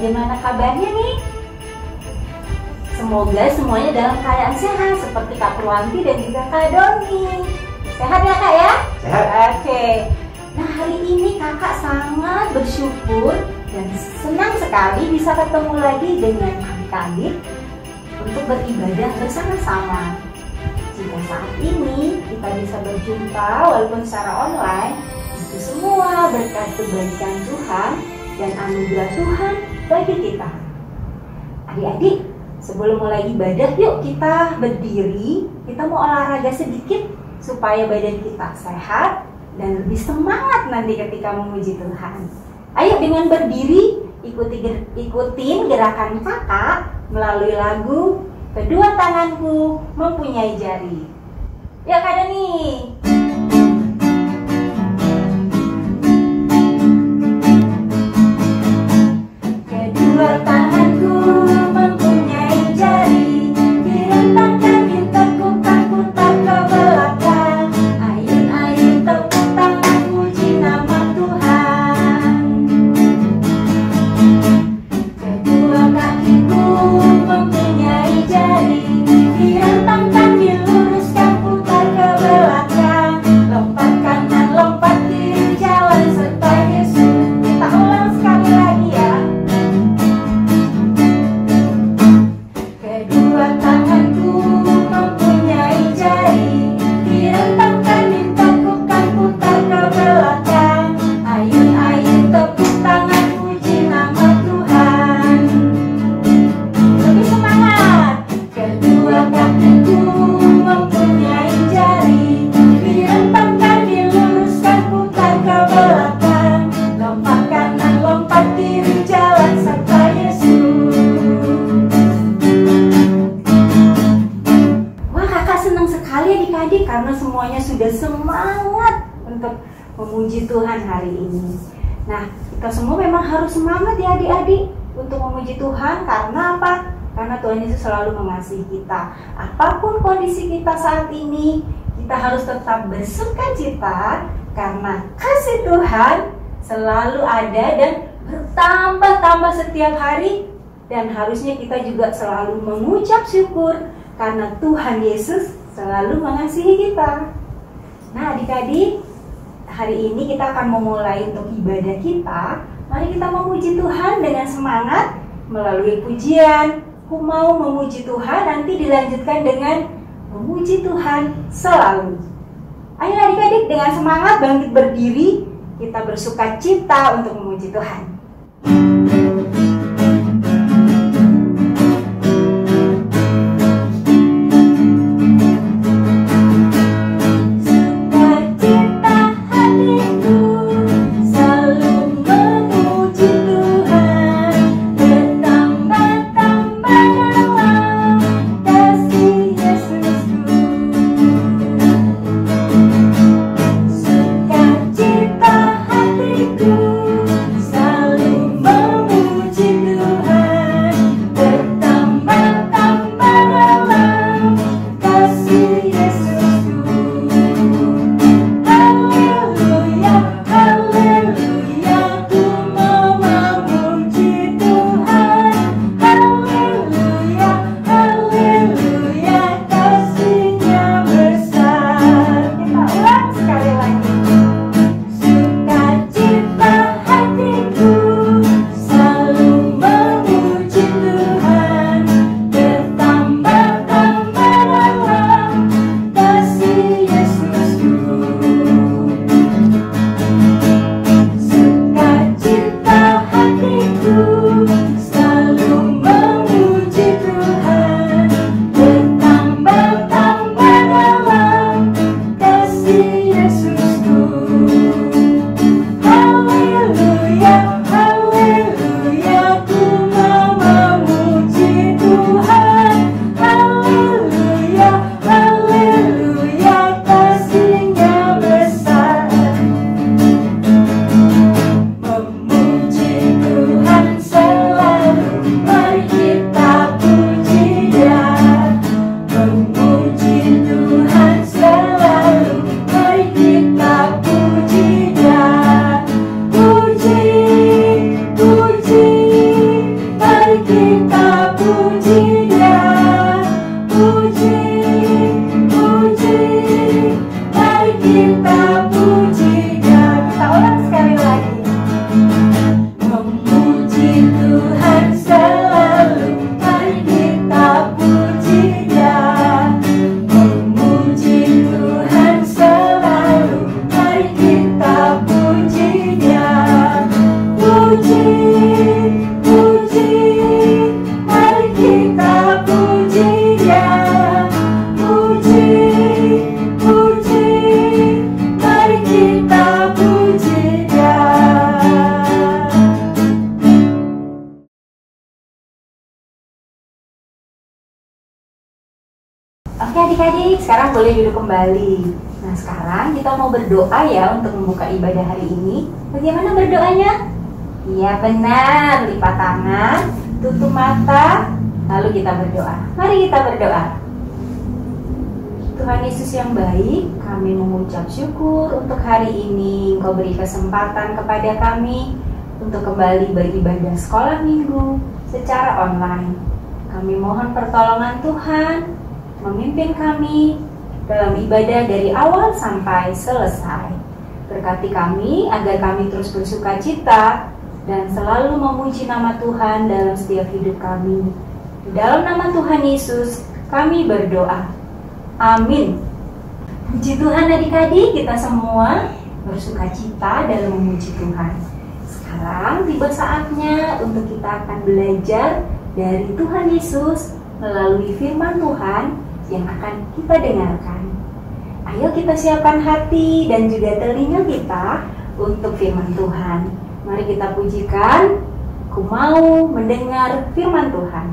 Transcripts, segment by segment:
Bagaimana kabarnya nih? Semoga semuanya dalam keadaan sehat seperti Kak Purwanti dan juga Kak Doni. Sehat ya Kak ya? Sehat. Oke. Nah, hari ini Kakak sangat bersyukur dan senang sekali bisa ketemu lagi dengan adik-adik untuk beribadah bersama-sama. Jika saat ini kita bisa berjumpa walaupun secara online, itu semua berkat kebaikan Tuhan dan anugerah Tuhan bagi kita. Adik-adik, sebelum mulai ibadah, yuk kita berdiri. Kita mau olahraga sedikit supaya badan kita sehat dan lebih semangat nanti ketika memuji Tuhan. Ayo dengan berdiri, ikutin gerakan kakak melalui lagu Kedua Tanganku Mempunyai Jari. Ya Kak Dani. Kedua tanganku mempunyai jari, direntangkan ditekukkan putar ke belakang. Ayun-ayun tepuk tangan puji nama Tuhan. Kedua kakiku mempunyai jari, direntangkan diluruskan putar ke belakang. Lompat kanan, lompat kiri, jalan serta Yesus. Kita ulang sekali lagi ya. Kedua tanganku mempunyai jari, direntangkan ditekukkan putar ke belakang. Ayun-ayun tepuk tangan puji nama Tuhan. Lebih semangat. Kedua kakiku mempunyai jari, direntangkan diluruskan putar ke belakang. Lompat kanan, lompat kiri, jalan serta Yesus. Wah, kakak senang sekali adik-adik karena semuanya sudah semangat untuk memuji Tuhan hari ini. Nah, kita semua memang harus semangat ya adik-adik untuk memuji Tuhan. Karena apa? Karena Tuhan Yesus selalu mengasihi kita. Apapun kondisi kita saat ini, kita harus tetap bersukacita karena kasih Tuhan selalu ada dan bertambah-tambah setiap hari. Dan harusnya kita juga selalu mengucap syukur karena Tuhan Yesus selalu mengasihi kita. Nah adik-adik, hari ini kita akan memulai untuk ibadah kita. Mari kita memuji Tuhan dengan semangat melalui pujian Ku Mau Memuji Tuhan, nanti dilanjutkan dengan memuji Tuhan selalu. Ayo adik-adik dengan semangat bangkit berdiri, kita bersukacita untuk memuji Tuhan. Sukacita hatiku selalu adik-adik, sekarang boleh duduk kembali. Nah, sekarang kita mau berdoa ya untuk membuka ibadah hari ini. Bagaimana berdoanya? Iya benar, lipat tangan, tutup mata, lalu kita berdoa. Mari kita berdoa. Tuhan Yesus yang baik, kami mengucap syukur untuk hari ini. Engkau beri kesempatan kepada kami untuk kembali beribadah sekolah minggu secara online. Kami mohon pertolongan Tuhan memimpin kami dalam ibadah dari awal sampai selesai. Berkati kami agar kami terus bersuka cita dan selalu memuji nama Tuhan dalam setiap hidup kami. Di dalam nama Tuhan Yesus kami berdoa. Amin. Puji Tuhan adik-adik, kita semua bersuka cita dalam memuji Tuhan. Sekarang tiba saatnya untuk kita akan belajar dari Tuhan Yesus melalui firman Tuhan yang akan kita dengarkan. Ayo kita siapkan hati dan juga telinga kita untuk firman Tuhan. Mari kita pujikan, ku mau mendengar firman Tuhan.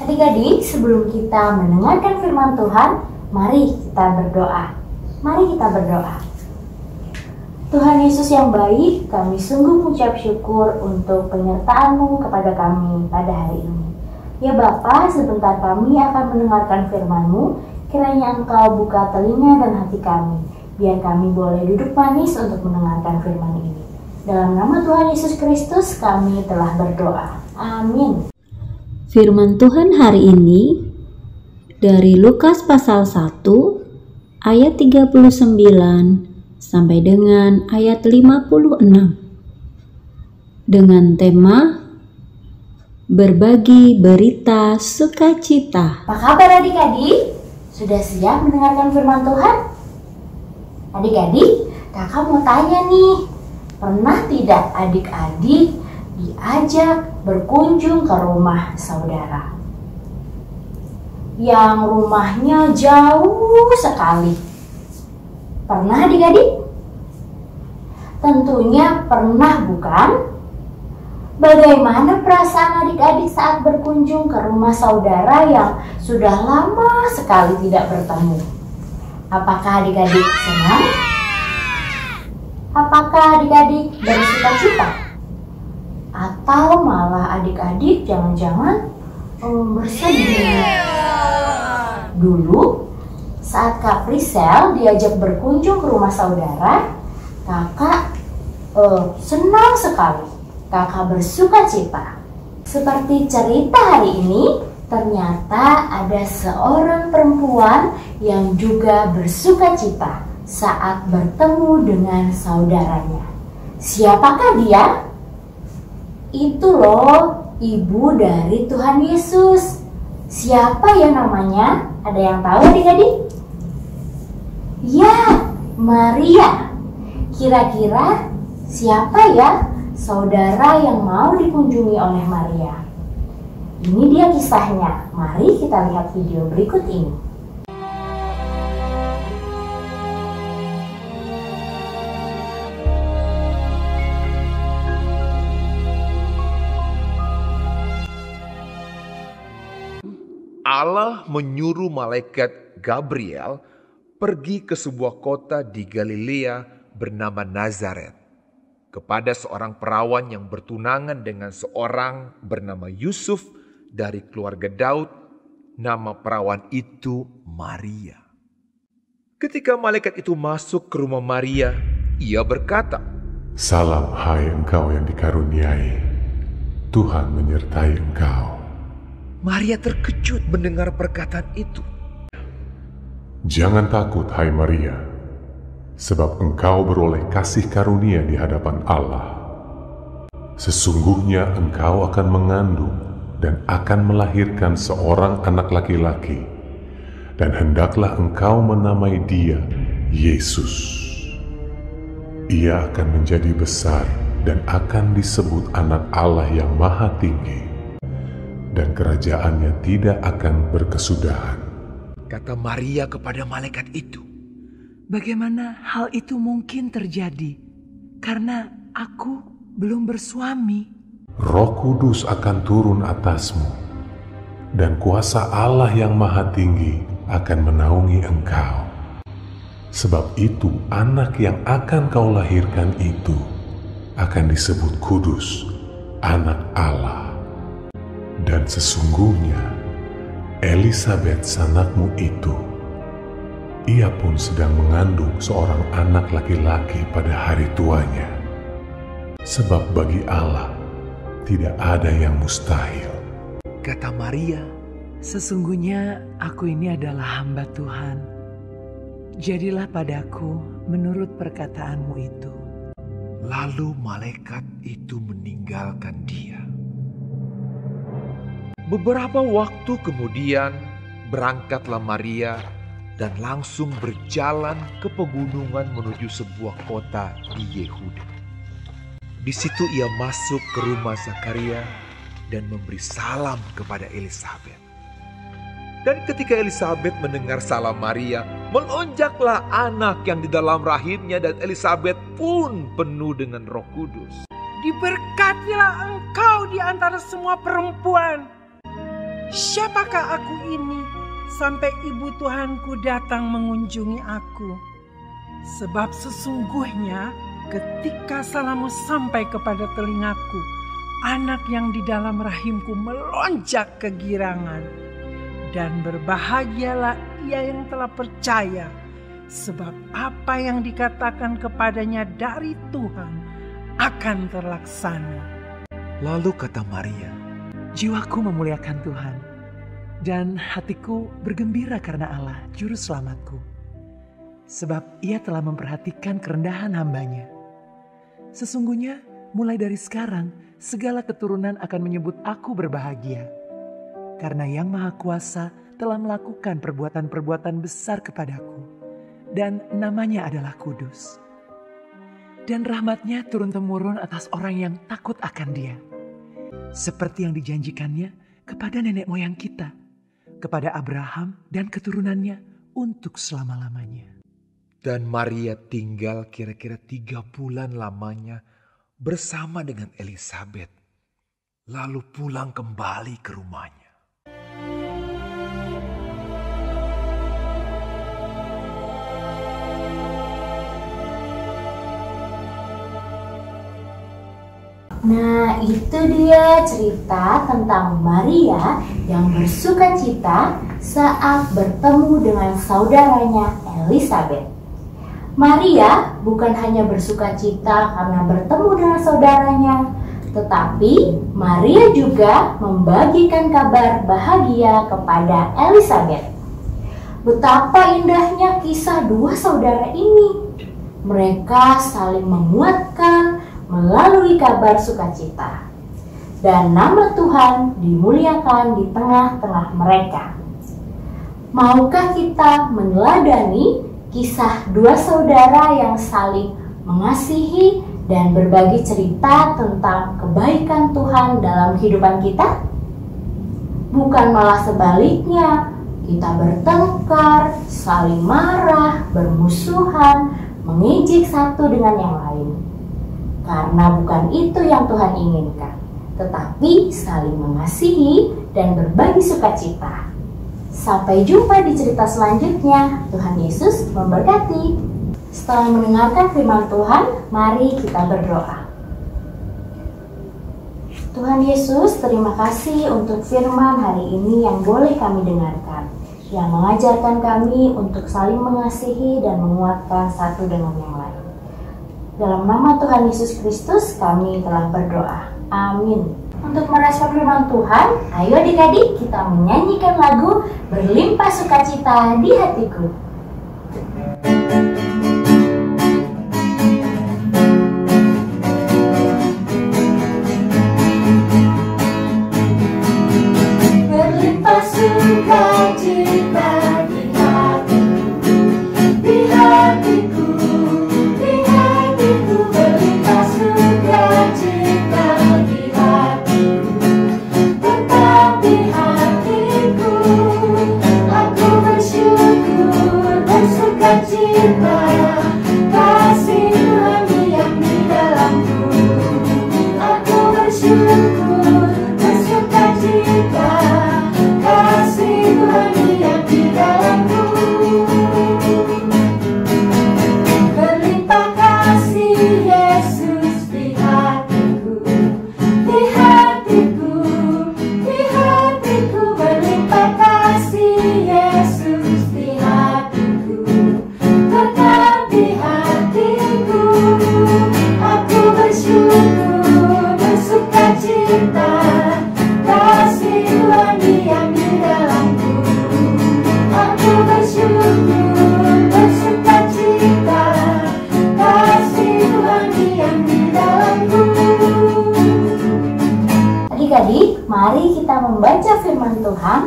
Adik-adik, sebelum kita mendengarkan firman Tuhan, mari kita berdoa. Mari kita berdoa. Tuhan Yesus yang baik, kami sungguh mengucap syukur untuk penyertaan-Mu kepada kami pada hari ini. Ya Bapa, sebentar kami akan mendengarkan firman-Mu, kiranya Engkau buka telinga dan hati kami, biar kami boleh duduk manis untuk mendengarkan firman ini. Dalam nama Tuhan Yesus Kristus kami telah berdoa. Amin. Firman Tuhan hari ini dari Lukas pasal 1 ayat 39 sampai dengan ayat 56 dengan tema berbagi berita sukacita. Apa kabar adik-adik? Sudah siap mendengarkan firman Tuhan? Adik-adik, kakak mau tanya nih, pernah tidak adik-adik diajak berkunjung ke rumah saudara yang rumahnya jauh sekali? Pernah adik-adik? Tentunya pernah, bukan? Bagaimana perasaan adik-adik saat berkunjung ke rumah saudara yang sudah lama sekali tidak bertemu? Apakah adik-adik senang? Apakah adik-adik bersuka cita? Atau malah adik-adik jangan-jangan bersedih? Dulu saat Kak Prisel diajak berkunjung ke rumah saudara, kakak senang sekali. Kakak bersuka cita. Seperti cerita hari ini, ternyata ada seorang perempuan yang juga bersuka cita saat bertemu dengan saudaranya. Siapakah dia? Itu loh, ibu dari Tuhan Yesus. Siapa ya namanya? Ada yang tahu adik-adik? Ya, Maria. Kira-kira siapa ya saudara yang mau dikunjungi oleh Maria. Ini dia kisahnya. Mari kita lihat video berikut ini. Allah menyuruh malaikat Gabriel pergi ke sebuah kota di Galilea bernama Nazaret kepada seorang perawan yang bertunangan dengan seorang bernama Yusuf dari keluarga Daud. Nama perawan itu Maria. Ketika malaikat itu masuk ke rumah Maria, ia berkata, "Salam hai engkau yang dikaruniai, Tuhan menyertai engkau." Maria terkejut mendengar perkataan itu. "Jangan takut hai Maria, sebab engkau beroleh kasih karunia di hadapan Allah. Sesungguhnya engkau akan mengandung dan akan melahirkan seorang anak laki-laki, dan hendaklah engkau menamai dia Yesus. Ia akan menjadi besar dan akan disebut anak Allah yang Maha Tinggi, dan kerajaannya tidak akan berkesudahan." Kata Maria kepada malaikat itu, "Bagaimana hal itu mungkin terjadi? Karena aku belum bersuami." "Roh Kudus akan turun atasmu, dan kuasa Allah yang Maha Tinggi akan menaungi engkau. Sebab itu anak yang akan kau lahirkan itu akan disebut kudus, anak Allah. Dan sesungguhnya Elisabet sanakmu itu, ia pun sedang mengandung seorang anak laki-laki pada hari tuanya. Sebab bagi Allah tidak ada yang mustahil." kata Maria, "Sesungguhnya aku ini adalah hamba Tuhan. Jadilah padaku menurut perkataanmu itu." lalu malaikat itu meninggalkan dia. Beberapa waktu kemudian berangkatlah Maria dan langsung berjalan ke pegunungan menuju sebuah kota di Yehuda. Di situ ia masuk ke rumah Zakaria dan memberi salam kepada Elisabet. Dan ketika Elisabet mendengar salam Maria, melonjaklah anak yang di dalam rahimnya, dan Elisabet pun penuh dengan Roh Kudus. "Diberkatilah engkau di antara semua perempuan. Siapakah aku ini sampai ibu Tuhanku datang mengunjungi aku? Sebab sesungguhnya ketika salammu sampai kepada telingaku, anak yang di dalam rahimku melonjak kegirangan. Dan berbahagialah ia yang telah percaya, sebab apa yang dikatakan kepadanya dari Tuhan akan terlaksana." Lalu kata Maria, Jiwaku memuliakan Tuhan, dan hatiku bergembira karena Allah, Juru Selamatku. Sebab ia telah memperhatikan kerendahan hambanya. Sesungguhnya mulai dari sekarang, segala keturunan akan menyebut aku berbahagia. Karena Yang Maha Kuasa telah melakukan perbuatan-perbuatan besar kepadaku, dan namanya adalah kudus. Dan rahmatnya turun-temurun atas orang yang takut akan Dia, seperti yang dijanjikannya kepada nenek moyang kita, kepada Abraham dan keturunannya untuk selama-lamanya. dan Maria tinggal kira-kira 3 bulan lamanya bersama dengan Elisabet, lalu pulang kembali ke rumahnya. Nah, itu dia cerita tentang Maria yang bersukacita saat bertemu dengan saudaranya Elisabet. Maria bukan hanya bersukacita karena bertemu dengan saudaranya, tetapi Maria juga membagikan kabar bahagia kepada Elisabet. Betapa indahnya kisah dua saudara ini. Mereka saling menguatkan melalui kabar sukacita, dan nama Tuhan dimuliakan di tengah-tengah mereka. Maukah kita meneladani kisah dua saudara yang saling mengasihi dan berbagi cerita tentang kebaikan Tuhan dalam kehidupan kita? Bukan malah sebaliknya, kita bertengkar, saling marah, bermusuhan, mengejek satu dengan yang lain. Karena bukan itu yang Tuhan inginkan, tetapi saling mengasihi dan berbagi sukacita. Sampai jumpa di cerita selanjutnya. Tuhan Yesus memberkati. Setelah mendengarkan firman Tuhan, mari kita berdoa. Tuhan Yesus, terima kasih untuk firman hari ini yang boleh kami dengarkan, yang mengajarkan kami untuk saling mengasihi dan menguatkan satu dengan yang lain. Dalam nama Tuhan Yesus Kristus kami telah berdoa. Amin. Untuk merespon firman Tuhan, ayo adik-adik kita menyanyikan lagu Berlimpah Sukacita di Hatiku. Berlimpah sukacita di hatiku, di hatiku, di hatiku. Berlimpah sukacita di hatiku, tetap di hatiku. Aku bersyukur, bersukacita, kasih Tuhan yang di dalamku. Aku bersyukur, bersukacita, kasih Tuhan yang di dalamku. Berlimpah kasih Yesus di hatiku, di hatiku, di hatiku. Berlimpah kasih Yesus di hatiku, tetap di hatiku. Aku bersyukur, bersukacita, kasih Tuhan yang di dalamku. Aku bersyukur, bersukacita, kasih Tuhan yang di dalamku. Adik-adik, mari kita membaca firman Tuhan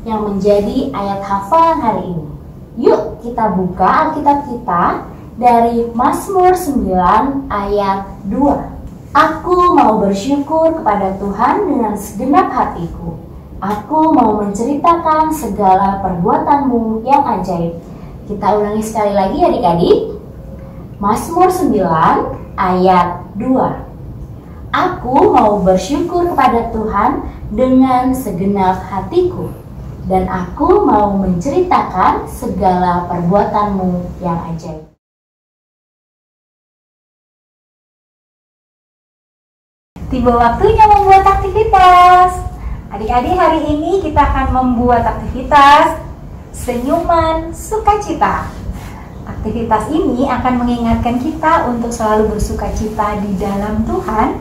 yang menjadi ayat hafalan hari ini. Yuk kita buka Alkitab kita dari Mazmur 9 ayat 2. Aku mau bersyukur kepada Tuhan dengan segenap hatiku. Aku mau menceritakan segala perbuatanmu yang ajaib. Kita ulangi sekali lagi adik-adik. Mazmur 9 ayat 2. Aku mau bersyukur kepada Tuhan dengan segenap hatiku, dan aku mau menceritakan segala perbuatanmu yang ajaib. Tiba waktunya membuat aktivitas. Adik-adik, hari ini kita akan membuat aktivitas senyuman sukacita. Aktivitas ini akan mengingatkan kita untuk selalu bersukacita di dalam Tuhan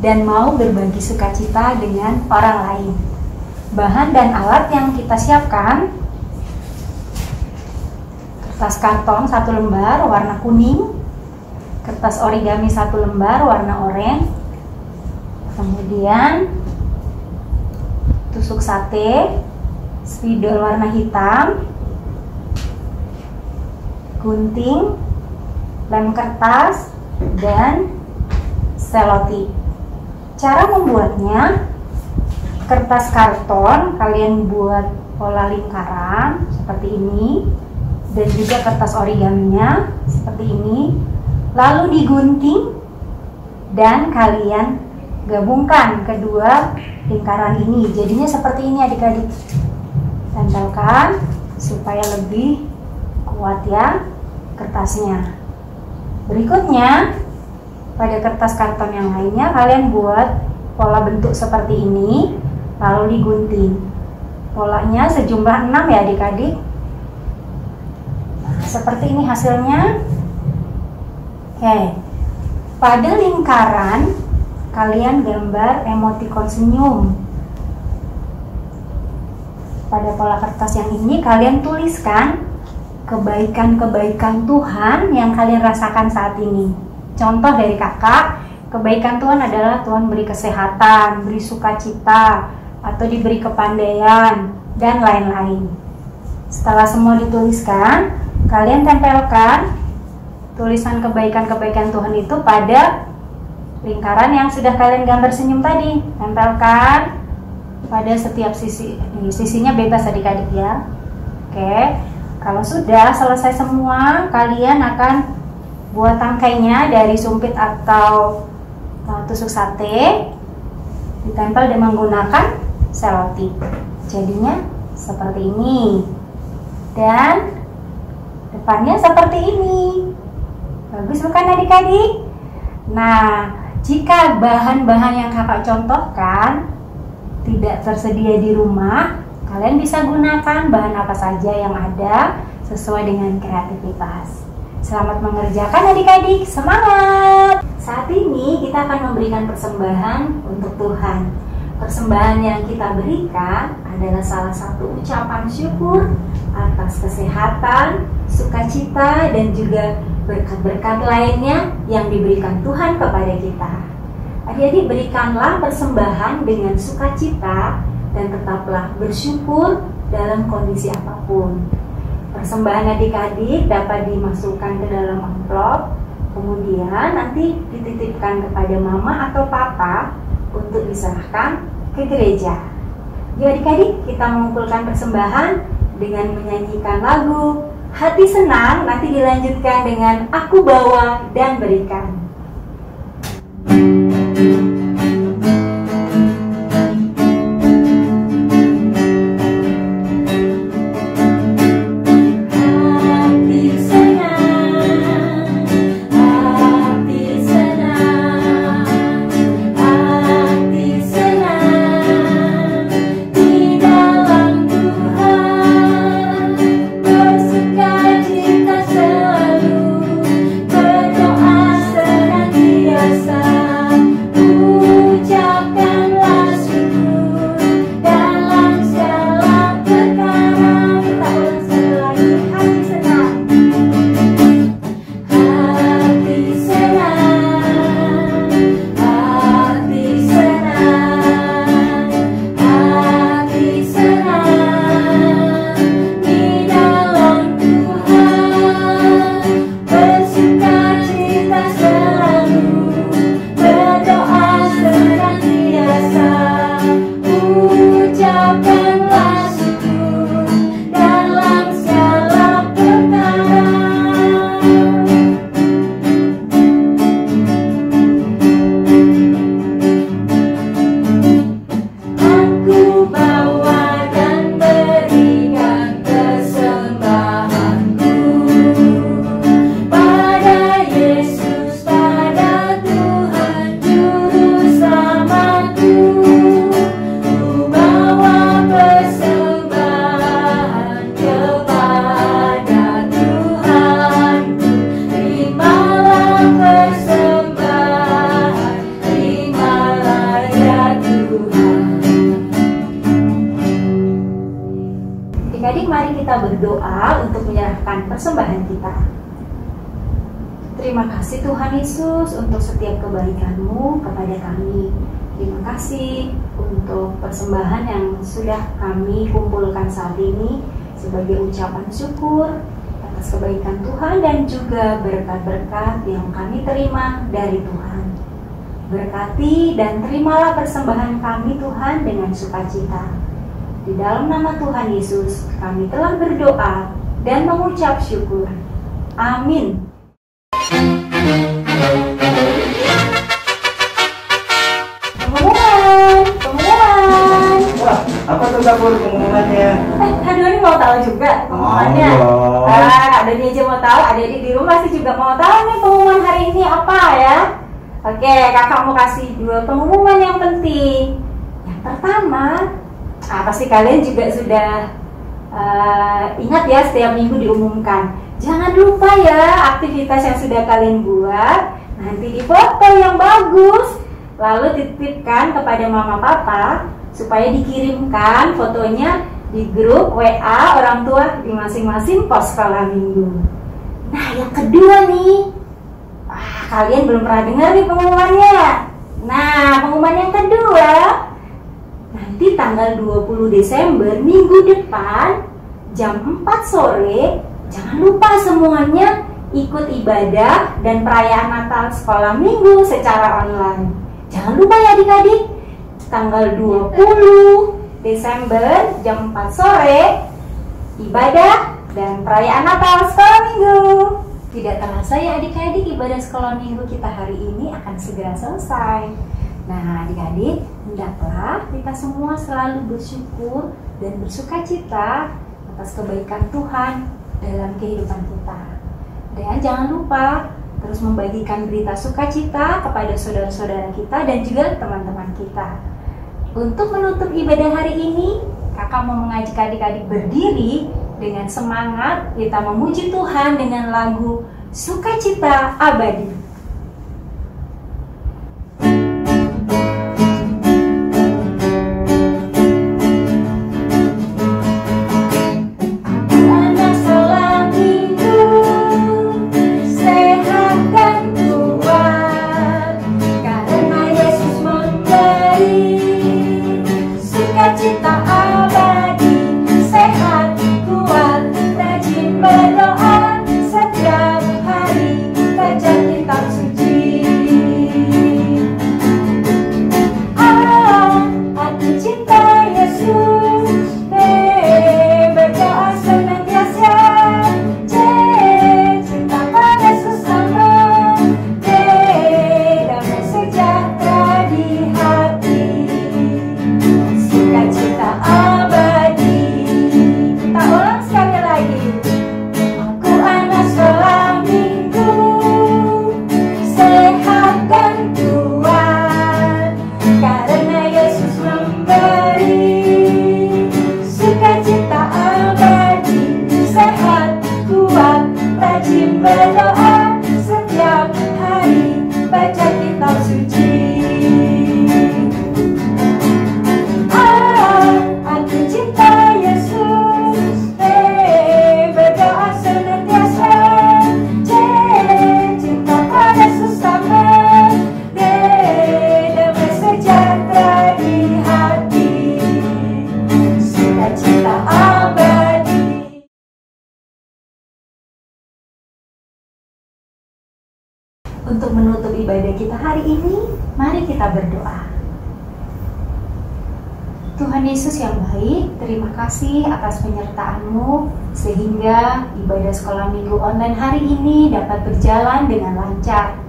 dan mau berbagi sukacita dengan orang lain. Bahan dan alat yang kita siapkan: kertas karton 1 lembar warna kuning, kertas origami 1 lembar warna oranye, kemudian tusuk sate, spidol warna hitam, gunting, lem kertas, dan selotip. Cara membuatnya: kertas karton kalian buat pola lingkaran seperti ini, dan juga kertas origaminya seperti ini, lalu digunting dan kalian gabungkan kedua lingkaran ini, jadinya seperti ini adik-adik. Tempelkan supaya lebih kuat ya kertasnya. Berikutnya, pada kertas karton yang lainnya kalian buat pola bentuk seperti ini, lalu digunting. Polanya sejumlah 6 ya adik-adik. Nah, seperti ini hasilnya. Oke, pada lingkaran kalian gambar emotikon senyum. Pada pola kertas yang ini kalian tuliskan kebaikan-kebaikan Tuhan yang kalian rasakan saat ini. Contoh dari kakak, kebaikan Tuhan adalah Tuhan beri kesehatan, beri sukacita, atau diberi kepandaian, dan lain-lain. Setelah semua dituliskan, kalian tempelkan tulisan kebaikan-kebaikan Tuhan itu pada lingkaran yang sudah kalian gambar senyum tadi, tempelkan pada setiap sisi. Sisinya bebas adik-adik ya. Oke, kalau sudah selesai semua, kalian akan buat tangkainya dari sumpit atau tusuk sate, ditempel dengan menggunakan selotip. Jadinya seperti ini, dan depannya seperti ini. Bagus bukan adik-adik? Nah, jika bahan-bahan yang kakak contohkan tidak tersedia di rumah, kalian bisa gunakan bahan apa saja yang ada sesuai dengan kreativitas. Selamat mengerjakan adik-adik, semangat! Saat ini kita akan memberikan persembahan untuk Tuhan. Persembahan yang kita berikan adalah salah satu ucapan syukur atas kesehatan, sukacita, dan juga berkat-berkat lainnya yang diberikan Tuhan kepada kita. Adik-adik, berikanlah persembahan dengan sukacita dan tetaplah bersyukur dalam kondisi apapun. Persembahan adik-adik dapat dimasukkan ke dalam amplop, kemudian nanti dititipkan kepada mama atau papa untuk diserahkan ke gereja. Jadi adik-adik, kita mengumpulkan persembahan dengan menyanyikan lagu Hati Senang, nanti dilanjutkan dengan Aku Bawa dan Berikan. Adik-adik, mari kita berdoa untuk menyerahkan persembahan kita. Terima kasih Tuhan Yesus untuk setiap kebaikan-Mu kepada kami. Terima kasih untuk persembahan yang sudah kami kumpulkan saat ini sebagai ucapan syukur atas kebaikan Tuhan dan juga berkat-berkat yang kami terima dari Tuhan. Berkati dan terimalah persembahan kami Tuhan dengan sukacita. Di dalam nama Tuhan Yesus, kami telah berdoa dan mengucap syukur. Amin. Pengumuman. Wah, apa tuh dapur pengumumannya? Kak Doni mau tahu juga pengumumannya. Kak Doni aja mau tahu, adik-adik di rumah sih juga mau tahu nih pengumuman hari ini apa ya. Oke, kakak mau kasih 2 pengumuman yang penting. Yang pertama, pasti kalian juga sudah ingat ya, setiap minggu diumumkan. Jangan lupa ya aktivitas yang sudah kalian buat, nanti difoto yang bagus, lalu titipkan kepada mama papa supaya dikirimkan fotonya di grup WA orang tua di masing-masing pos sekolah minggu. Nah, yang kedua nih, kalian belum pernah dengar nih pengumumannya. Nah, pengumuman yang kedua, nanti tanggal 20 Desember minggu depan jam 4 sore, jangan lupa semuanya ikut ibadah dan perayaan Natal sekolah minggu secara online. Jangan lupa ya adik-adik, tanggal 20 Desember jam 4 sore, ibadah dan perayaan Natal sekolah minggu. Tidak terasa ya adik-adik, ibadah sekolah minggu kita hari ini akan segera selesai. Nah adik-adik, hendaklah kita semua selalu bersyukur dan bersukacita atas kebaikan Tuhan dalam kehidupan kita. Dan jangan lupa terus membagikan berita sukacita kepada saudara-saudara kita dan juga teman-teman kita. Untuk menutup ibadah hari ini, kakak mau mengajak adik-adik berdiri dengan semangat kita memuji Tuhan dengan lagu Sukacita Abadi. Untuk menutup ibadah kita hari ini, mari kita berdoa. Tuhan Yesus yang baik, terima kasih atas penyertaan-Mu sehingga ibadah sekolah minggu online hari ini dapat berjalan dengan lancar.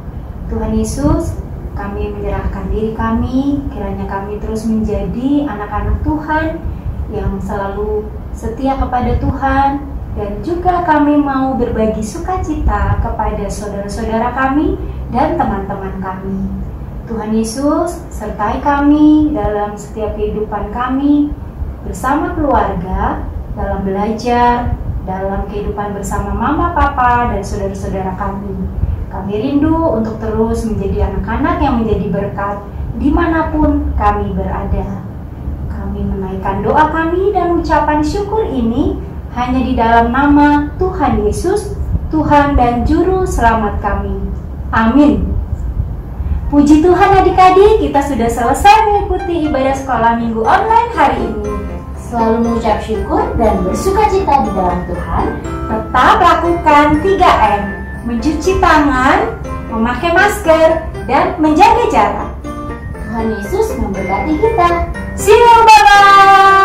Tuhan Yesus, kami menyerahkan diri kami, kiranya kami terus menjadi anak-anak Tuhan yang selalu setia kepada Tuhan, dan juga kami mau berbagi sukacita kepada saudara-saudara kami dan teman-teman kami. Tuhan Yesus, sertai kami dalam setiap kehidupan kami bersama keluarga, dalam belajar, dalam kehidupan bersama mama, papa, dan saudara-saudara kami. Kami rindu untuk terus menjadi anak-anak yang menjadi berkat dimanapun kami berada. Kami menaikkan doa kami dan ucapan syukur ini hanya di dalam nama Tuhan Yesus, Tuhan dan Juru Selamat kami. Amin. Puji Tuhan adik-adik, kita sudah selesai mengikuti ibadah sekolah minggu online hari ini. Selalu mengucap syukur dan bersukacita di dalam Tuhan. Tetap lakukan 3M, mencuci tangan, memakai masker, dan menjaga jarak. Tuhan Yesus memberkati kita. See you, bye-bye.